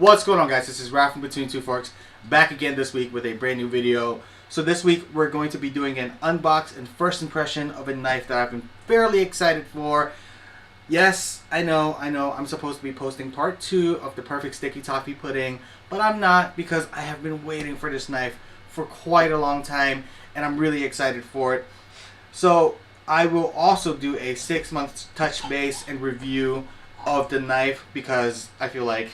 What's going on, guys? This is Ralph from Between Two Forks, back again this week with a brand new video. So this week we're going to be doing an unbox and first impression of a knife that I've been fairly excited for. Yes, I know, I'm supposed to be posting part 2 of the perfect sticky toffee pudding, but I'm not, because I have been waiting for this knife for quite a long time and I'm really excited for it. So I will also do a 6-month touch base and review of the knife, because I feel like,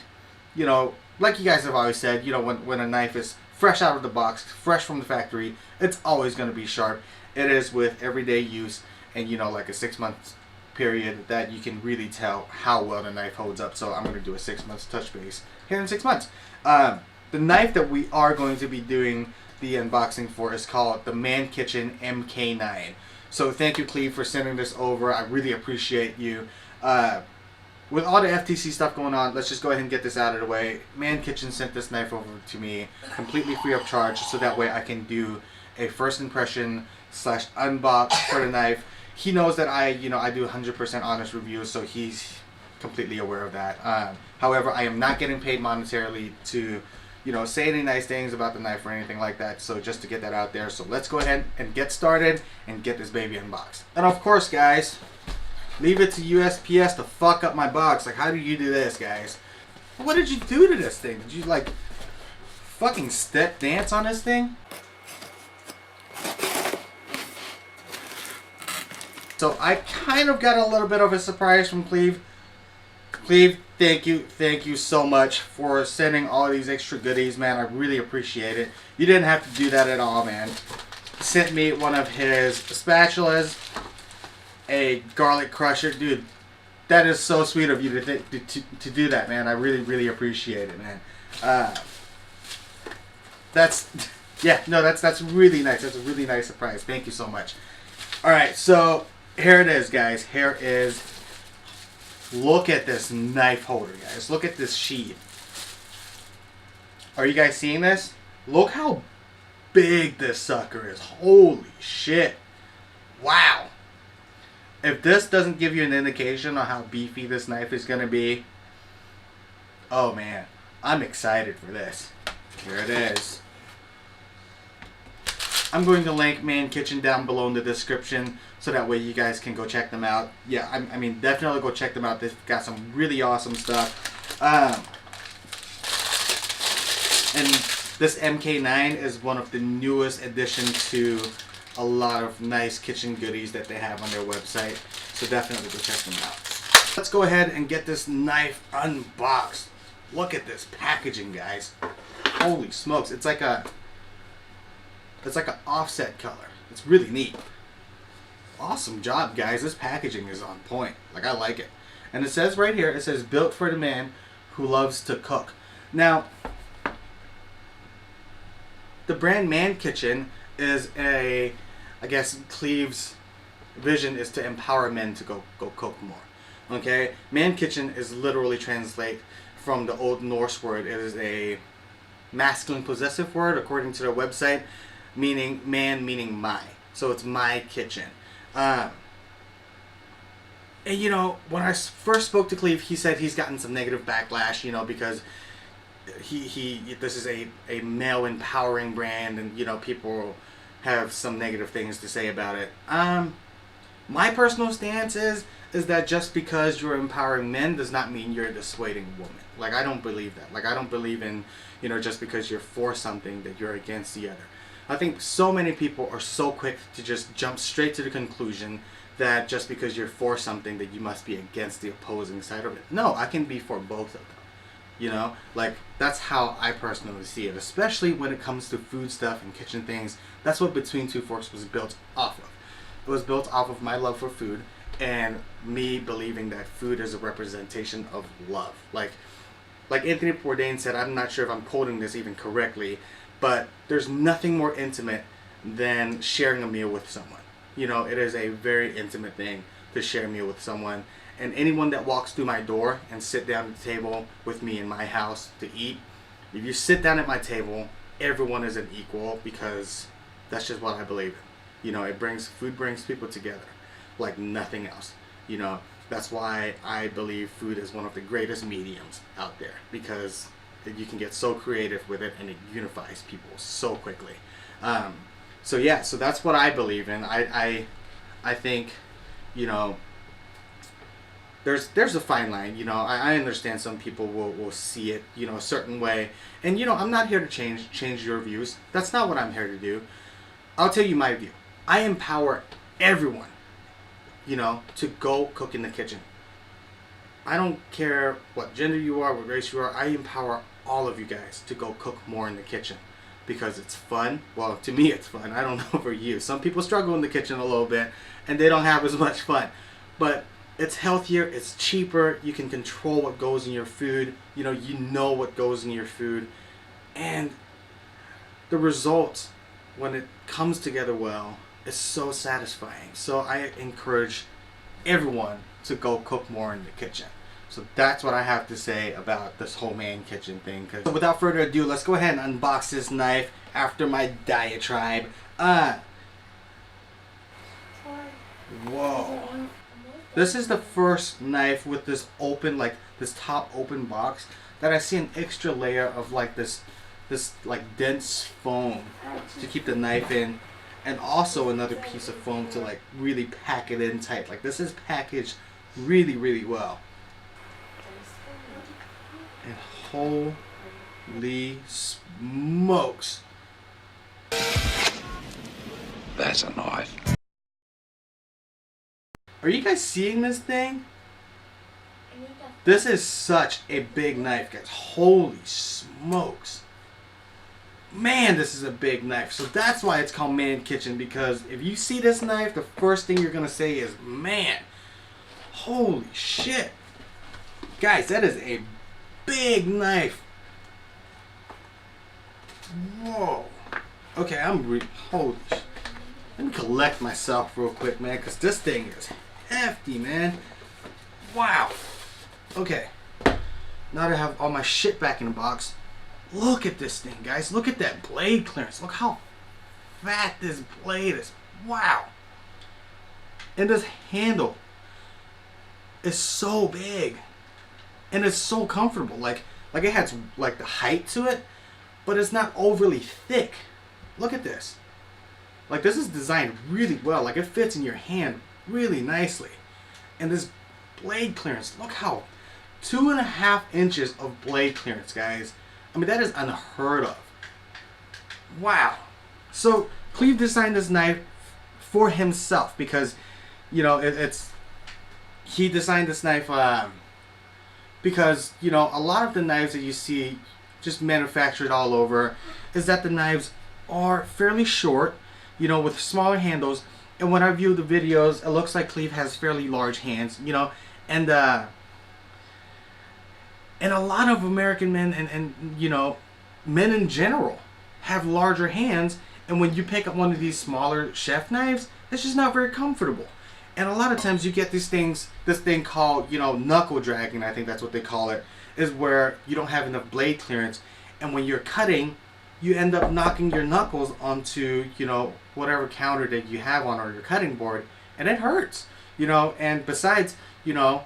you know, like you guys have always said, you know, when a knife is fresh out of the box, fresh from the factory, it's always going to be sharp. It is with everyday use and, you know, like a 6-month period that you can really tell how well the knife holds up. So I'm going to do a 6-month touch base here in 6 months. The knife that we are going to be doing the unboxing for is called the Mannkitchen MK9. So thank you, Cleve, for sending this over. I really appreciate you. With all the FTC stuff going on, let's just go ahead and get this out of the way. Mannkitchen sent this knife over to me completely free of charge, so that way I can do a first impression / unbox for the knife. He knows that I do 100% honest reviews, so he's completely aware of that. However, I am not getting paid monetarily to, say any nice things about the knife or anything like that. So just to get that out there. So let's go ahead and get started and get this baby unboxed. And of course, guys, leave it to USPS to fuck up my box. Like, how do you do this, guys? What did you do to this thing? Did you, like, fucking step dance on this thing? So I kind of got a little bit of a surprise from Cleve. Cleve, thank you so much for sending all these extra goodies, man. I really appreciate it. You didn't have to do that at all, man. He sent me one of his spatulas, a garlic crusher. Dude, that is so sweet of you to do that, man. I really appreciate it, man. That's really nice. That's a really nice surprise. Thank you so much. Alright, so here it is, guys. Here is, look at this knife holder, guys. Look at this sheath. Are you guys seeing this? Look how big this sucker is. Holy shit. Wow. If this doesn't give you an indication on how beefy this knife is going to be, oh man, I'm excited for this. Here it is. I'm going to link Mannkitchen down below in the description, so that way you guys can go check them out. Yeah, I mean, definitely go check them out. They've got some really awesome stuff. And this MK9 is one of the newest additions to a lot of nice kitchen goodies that they have on their website, so definitely go check them out. Let's go ahead and get this knife unboxed. Look at this packaging, guys. Holy smokes, it's like an offset color. It's really neat. Awesome job, guys. This packaging is on point. Like, I like it. And it says right here, it says built for the man who loves to cook. Now, the brand Mannkitchen is I guess Cleve's vision is to empower men to go cook more. Okay? Mannkitchen is literally translate from the Old Norse word. It is a masculine possessive word according to their website, meaning man, meaning my. So it's my kitchen. And when I first spoke to Cleve, he said he's gotten some negative backlash, because this is a male empowering brand, and people have some negative things to say about it. My personal stance is that just because you're empowering men does not mean you're dissuading women. Like, I don't believe that. Like, I don't believe in, just because you're for something that you're against the other. I think so many people are so quick to just jump straight to the conclusion that just because you're for something that you must be against the opposing side of it. No, I can be for both of them. Like, that's how I personally see it, especially when it comes to food stuff and kitchen things. That's what Between Two Forks was built off of. It was built off of my love for food and me believing that food is a representation of love. Like Anthony Bourdain said, I'm not sure if I'm quoting this even correctly, but there's nothing more intimate than sharing a meal with someone. It is a very intimate thing to share a meal with someone. And anyone that walks through my door and sit down at the table with me in my house to eat, if you sit down at my table, everyone is an equal, because that's just what I believe in. Food brings people together like nothing else. That's why I believe food is one of the greatest mediums out there, because that you can get so creative with it, and it unifies people so quickly. So yeah, so that's what I believe in. I think, you know, there's a fine line. You know, I understand some people will see it, you know, a certain way, and you know, I'm not here to change your views. That's not what I'm here to do. I'll tell you my view. I empower everyone, you know, to go cook in the kitchen. I don't care what gender you are, what race you are. I empower all of you guys to go cook more in the kitchen because it's fun. Well, to me it's fun. I don't know for you. Some people struggle in the kitchen a little bit and they don't have as much fun. But it's healthier, it's cheaper, you can control what goes in your food. You know what goes in your food. And the results, when it comes together well, is so satisfying. So I encourage everyone to go cook more in the kitchen. So that's what I have to say about this whole Mannkitchen thing. So without further ado, let's go ahead and unbox this knife after my diatribe. Whoa. This is the first knife with this open, like this top open box, that I see an extra layer of like this like dense foam to keep the knife in, and also another piece of foam to like really pack it in tight. Like this is packaged really well. And holy smokes, that's a knife. Are you guys seeing this thing? This is such a big knife, guys. Holy smokes. Man, this is a big knife. So that's why it's called Mannkitchen, because if you see this knife, the first thing you're going to say is, man, holy shit. Guys, that is a big knife. Whoa. Okay, holy shit. Let me collect myself real quick, man, because this thing is hefty, man. Wow. Okay. Now that I have all my shit back in the box, look at this thing, guys. Look at that blade clearance. Look how fat this blade is. Wow. And this handle is so big. And it's so comfortable. Like it has like the height to it, but it's not overly thick. Look at this. Like this is designed really well. Like it fits in your hand really nicely. And this blade clearance, look how 2.5 inches of blade clearance, guys. I mean, that is unheard of. Wow. So Cleve designed this knife for himself because, you know, he designed this knife because, you know, a lot of the knives that you see just manufactured all over is that the knives are fairly short, you know, with smaller handles. And when I view the videos, it looks like Cleve has fairly large hands, you know, and a lot of American men and you know, men in general have larger hands. And when you pick up one of these smaller chef knives, it's just not very comfortable. And a lot of times you get this thing called, you know, knuckle dragging, I think that's what they call it, is where you don't have enough blade clearance. And when you're cutting, you end up knocking your knuckles onto, you know, whatever counter that you have on or your cutting board, and it hurts, you know. And besides, you know,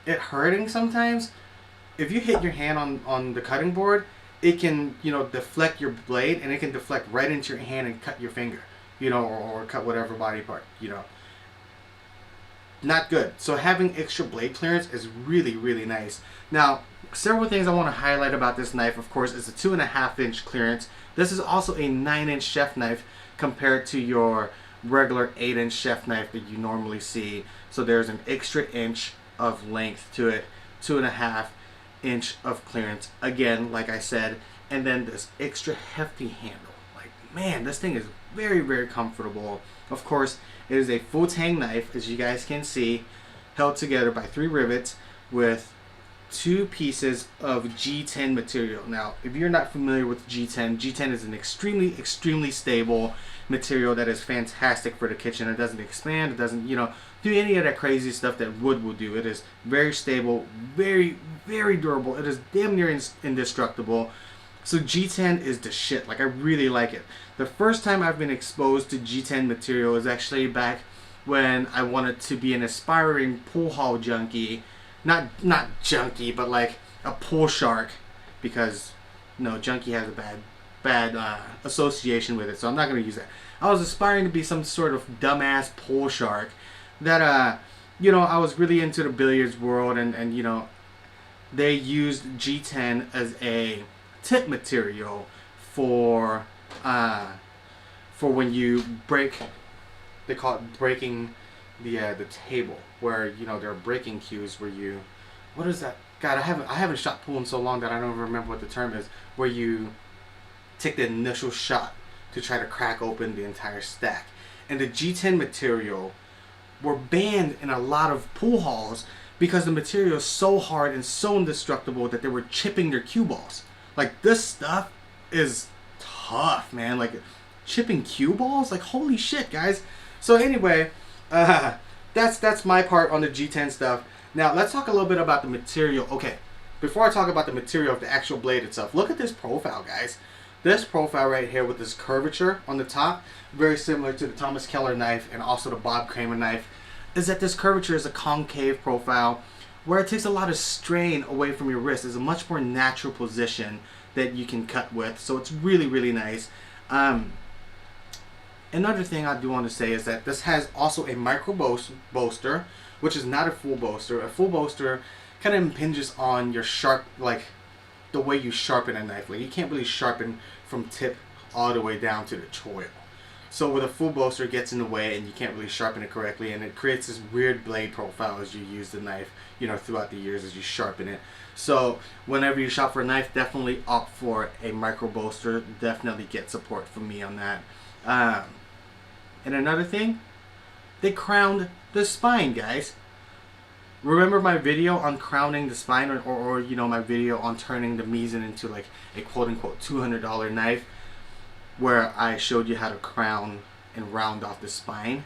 it hurting sometimes, if you hit your hand on the cutting board, it can, you know, deflect your blade, and it can deflect right into your hand and cut your finger, you know, or cut whatever body part, you know. Not good. So having extra blade clearance is really nice. Now, several things I want to highlight about this knife, of course, is the 2.5 inch clearance. This is also a 9-inch chef knife compared to your regular 8-inch chef knife that you normally see. So there's an extra inch of length to it, 2.5 inch of clearance, again, like I said, and then this extra hefty handle. Like, man, this thing is very comfortable. Of course, it is a full tang knife, as you guys can see, held together by 3 rivets with 2 pieces of G10 material. Now, if you're not familiar with G10, G10 is an extremely stable material that is fantastic for the kitchen. It doesn't expand, it doesn't, you know, do any of that crazy stuff that wood will do. It is very stable, very durable. It is damn near indestructible. So G10 is the shit. Like, I really like it. The first time I've been exposed to G10 material is actually back when I wanted to be an aspiring pool hall junkie. Not junkie, but like a pool shark, because Junkie has a bad association with it, so I'm not going to use that. I was aspiring to be some sort of dumbass pool shark that I was really into the billiards world, and they used G10 as a tip material for when you break. They call it breaking the table, where there are breaking cues where you, what is that? God, I haven't shot pool in so long that I don't even remember what the term is. Where you take the initial shot to try to crack open the entire stack, and the G10 material were banned in a lot of pool halls because the material is so hard and so indestructible that they were chipping their cue balls. Like, this stuff is tough, man. Like, chipping cue balls, like, holy shit, guys. So anyway, that's my part on the G10 stuff. Now let's talk a little bit about the material. Okay, before I talk about the material of the actual blade itself, look at this profile, guys. This profile right here with this curvature on the top, very similar to the Thomas Keller knife and also the Bob Kramer knife, is that this curvature is a concave profile where it takes a lot of strain away from your wrist. It's a much more natural position that you can cut with, so it's really, really nice. Another thing I do want to say is that this has also a micro bolster, which is not a full bolster. A full bolster kind of impinges on your the way you sharpen a knife. Like, you can't really sharpen from tip all the way down to the choil. So with a full bolster, it gets in the way and you can't really sharpen it correctly, and it creates this weird blade profile as you use the knife, throughout the years as you sharpen it. So whenever you shop for a knife, definitely opt for a micro bolster. Definitely get support from me on that. And another thing, they crowned the spine, guys. Remember my video on crowning the spine, or my video on turning the Misen into like a quote-unquote $200 knife, where I showed you how to crown and round off the spine?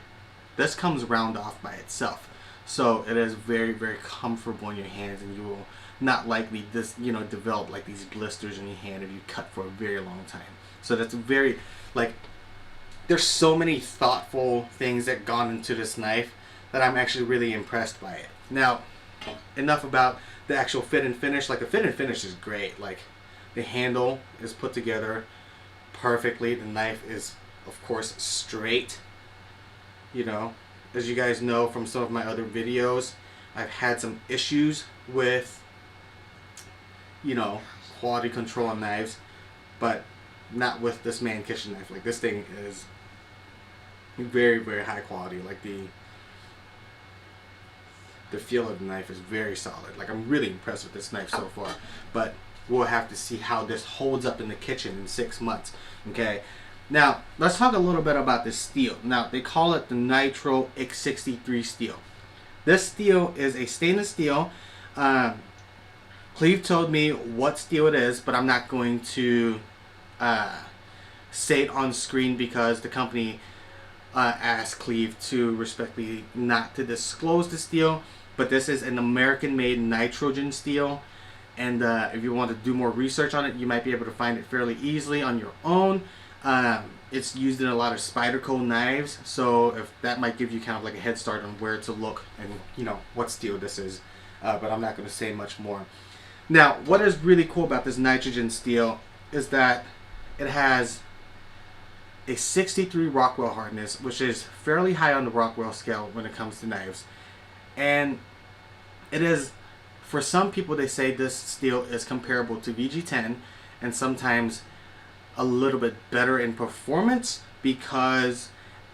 This comes round off by itself, so it is very, very comfortable in your hands, and you will not likely develop like these blisters in your hand if you cut for a very long time. So that's very, like, there's so many thoughtful things that gone into this knife that I'm actually really impressed by it. Now, enough about the actual fit and finish. Like, the fit and finish is great. Like, the handle is put together perfectly. The knife is, of course, straight. As you guys know from some of my other videos, I've had some issues with, quality control on knives, but not with this Mannkitchen knife. Like, this thing is very, very high quality. Like, the feel of the knife is very solid. Like, I'm really impressed with this knife so far, but we'll have to see how this holds up in the kitchen in 6 months. Okay, now let's talk a little bit about this steel. Now, they call it the Nitro X63 steel. This steel is a stainless steel. Cleve told me what steel it is, but I'm not going to say it on screen because the company asked Cleve to respectfully not to disclose the steel. But this is an American-made nitrogen steel, and if you want to do more research on it, you might be able to find it fairly easily on your own. It's used in a lot of Spyderco knives, so if that might give you kind of like a head start on where to look and what steel this is. But I'm not going to say much more. Now, what is really cool about this nitrogen steel is that it has a 63 Rockwell hardness, which is fairly high on the Rockwell scale when it comes to knives. And it is, for some people, they say this steel is comparable to VG10 and sometimes a little bit better in performance because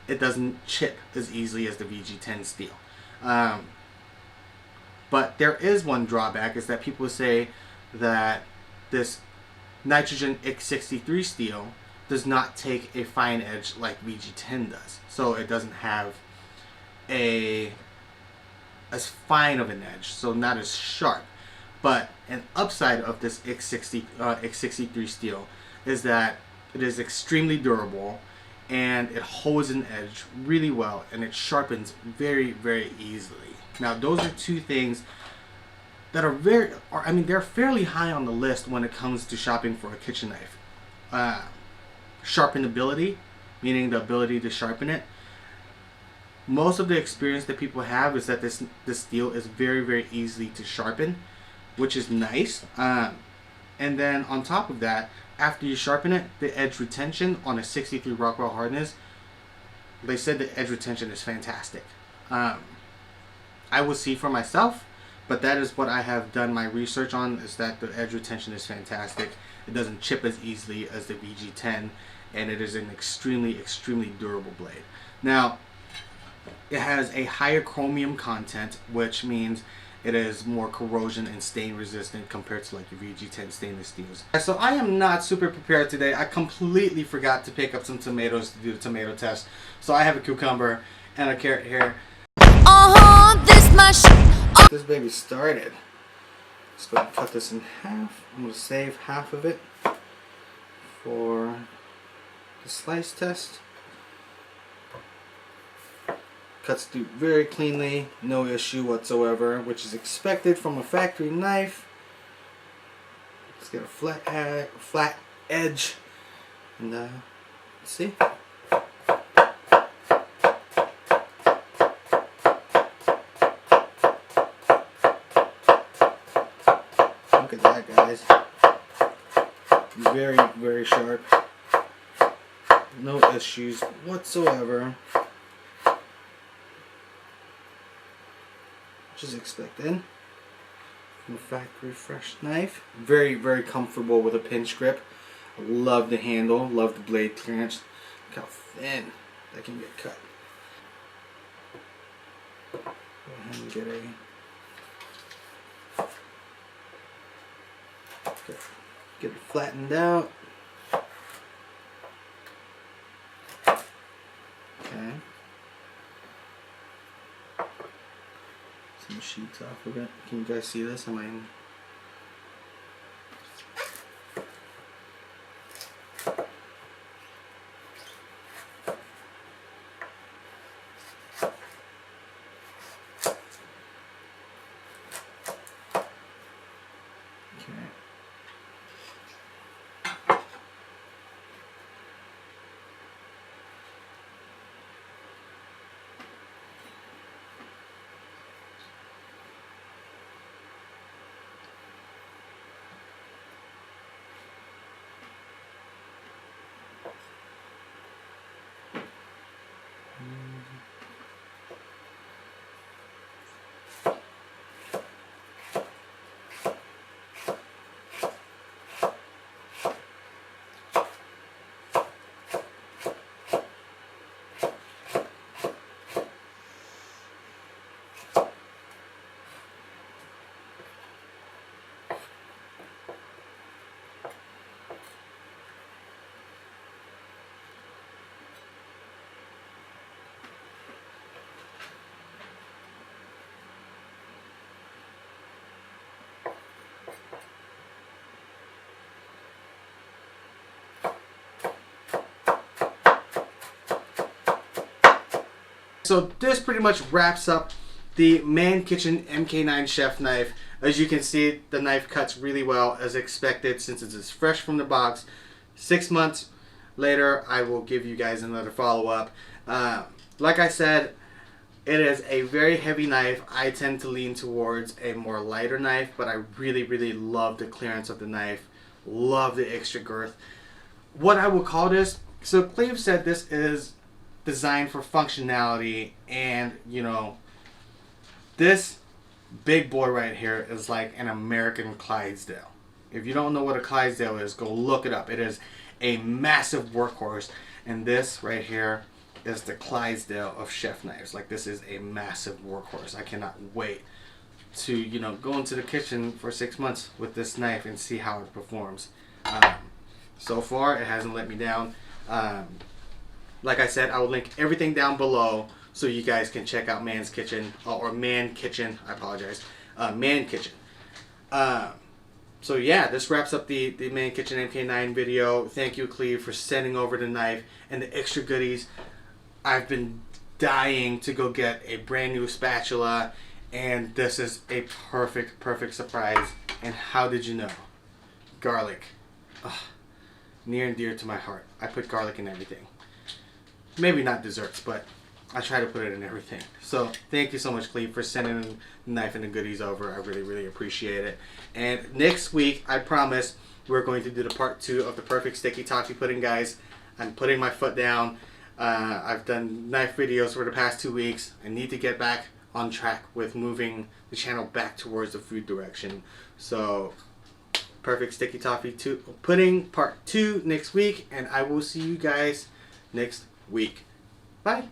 it doesn't chip as easily as the VG10 steel. But there is one drawback, is that people say that this nitrogen X63 steel does not take a fine edge like VG10 does. So it doesn't have as fine of an edge, so not as sharp. But an upside of this X63 steel is that it is extremely durable, and it holds an edge really well, and it sharpens very, very easily. Now, those are two things that are they're fairly high on the list when it comes to shopping for a kitchen knife. Sharpenability, meaning the ability to sharpen it. Most of the experience that people have is that this steel is very, very easily to sharpen, which is nice. And then on top of that, after you sharpen it, the edge retention on a 63 Rockwell hardness, they said the edge retention is fantastic. I will see for myself, but that is what I have done my research on, is that the edge retention is fantastic. It doesn't chip as easily as the VG10, and it is an extremely, extremely durable blade. Now, it has a higher chromium content, which means it is more corrosion and stain resistant compared to like your VG10 stainless steels. So I am not super prepared today. I completely forgot to pick up some tomatoes to do the tomato test. So I have a cucumber and a carrot here. This baby started. Let's go ahead and cut this in half. I'm going to save half of it for the slice test. Cuts through very cleanly, no issue whatsoever, which is expected from a factory knife. Let's get a flat edge, and let's see. Look at that, guys. Very, very sharp. No issues whatsoever. Which is expected from a factory fresh knife. Very, very comfortable with a pinch grip. I love the handle, love the blade clearance. Look how thin that can get cut. Go ahead and get it flattened out. Okay. Some sheets off of it. Can you guys see this? Am I in? So this pretty much wraps up the Mannkitchen MK9 chef knife. As you can see, the knife cuts really well as expected since it is fresh from the box. 6 months later, I will give you guys another follow-up. Like I said, it is a very heavy knife. I tend to lean towards a more lighter knife, but I really, really love the clearance of the knife. Love the extra girth. What I will call this, so Cleve said this is designed for functionality, and you know, this big boy right here is like an American Clydesdale. If you don't know what a Clydesdale is, go look it up. It is a massive workhorse, and this right here is the Clydesdale of chef knives. Like, this is a massive workhorse. I cannot wait to, you know, go into the kitchen for 6 months with this knife and see how it performs. So far, it hasn't let me down. Like I said, I will link everything down below so you guys can check out Mannkitchen, or Mannkitchen, I apologize, Mannkitchen. So yeah, this wraps up the Mannkitchen MK9 video. Thank you, Cleve, for sending over the knife and the extra goodies. I've been dying to go get a brand new spatula, and this is a perfect surprise. And how did you know? Garlic. Ugh, near and dear to my heart. I put garlic in everything. Maybe not desserts, but I try to put it in everything. So thank you so much, Cleve, for sending the knife and the goodies over. I really, really appreciate it. And next week, I promise, we're going to do the part 2 of the perfect sticky toffee pudding, guys. I'm putting my foot down. I've done knife videos for the past 2 weeks. I need to get back on track with moving the channel back towards the food direction. So perfect sticky toffee pudding part 2 next week, and I will see you guys next week. Bye.